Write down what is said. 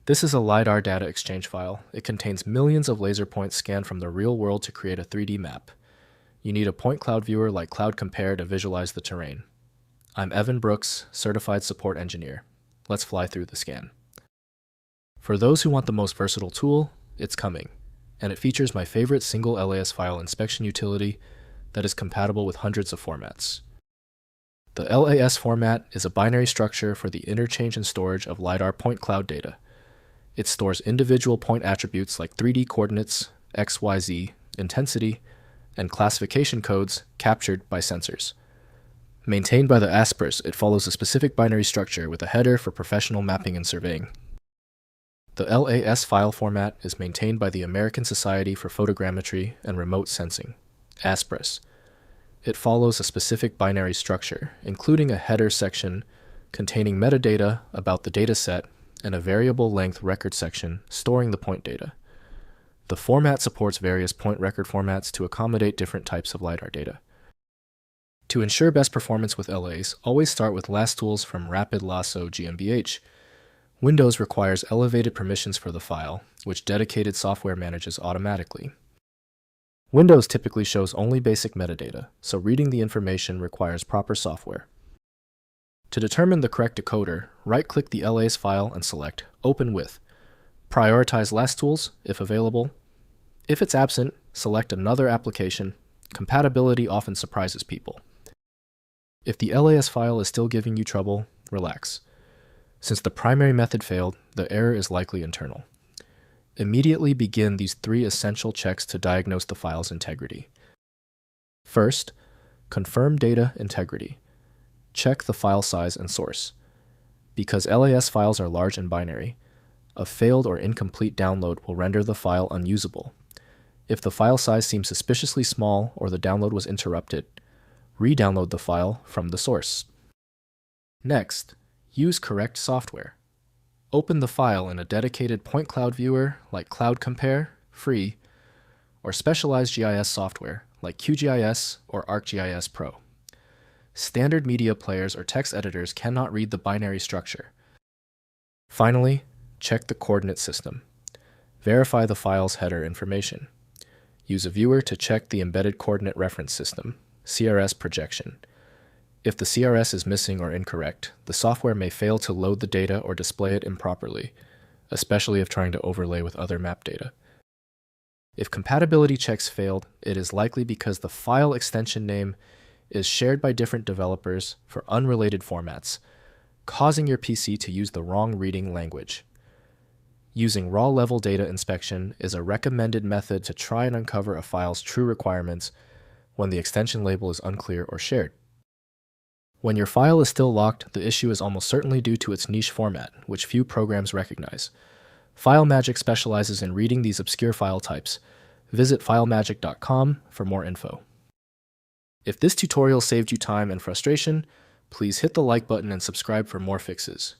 This is a LiDAR data exchange file. It contains millions of laser points scanned from the real world to create a 3D map. You need a point cloud viewer like CloudCompare to visualize the terrain. I'm Evan Brooks, Certified Support Engineer. Let's fly through the scan. For those who want the most versatile tool, it's coming, and it features my favorite single LAS file inspection utility that is compatible with hundreds of formats. The LAS format is a binary structure for the interchange and storage of LiDAR point cloud data. It stores individual point attributes like 3D coordinates, X, Y, Z, intensity, and classification codes captured by sensors. Maintained by the ASPRS, it follows a specific binary structure with a header for professional mapping and surveying. The LAS file format is maintained by the American Society for Photogrammetry and Remote Sensing, ASPRS. It follows a specific binary structure, including a header section containing metadata about the dataset and a variable length record section storing the point data. The format supports various point record formats to accommodate different types of LiDAR data. To ensure best performance with LAs, always start with LAS tools from Rapid Lasso GmbH. Windows requires elevated permissions for the file, which dedicated software manages automatically. Windows typically shows only basic metadata, so reading the information requires proper software. To determine the correct decoder, right-click the LAS file and select Open With. Prioritize LAS tools, if available. If it's absent, select another application. Compatibility often surprises people. If the LAS file is still giving you trouble, relax. Since the primary method failed, the error is likely internal. Immediately begin these 3 essential checks to diagnose the file's integrity. First, confirm data integrity. Check the file size and source. Because LAS files are large and binary, a failed or incomplete download will render the file unusable. If the file size seems suspiciously small or the download was interrupted, re-download the file from the source. Next, use correct software. Open the file in a dedicated point cloud viewer like CloudCompare, free, or specialized GIS software like QGIS or ArcGIS Pro. Standard media players or text editors cannot read the binary structure. Finally, check the coordinate system. Verify the file's header information. Use a viewer to check the embedded coordinate reference system, CRS projection. If the CRS is missing or incorrect, the software may fail to load the data or display it improperly, especially if trying to overlay with other map data. If compatibility checks failed, it is likely because the file extension name is shared by different developers for unrelated formats, causing your PC to use the wrong reading language. Using raw-level data inspection is a recommended method to try and uncover a file's true requirements when the extension label is unclear or shared. When your file is still locked, the issue is almost certainly due to its niche format, which few programs recognize. FileMagick specializes in reading these obscure file types. Visit filemagick.com for more info. If this tutorial saved you time and frustration, please hit the like button and subscribe for more fixes.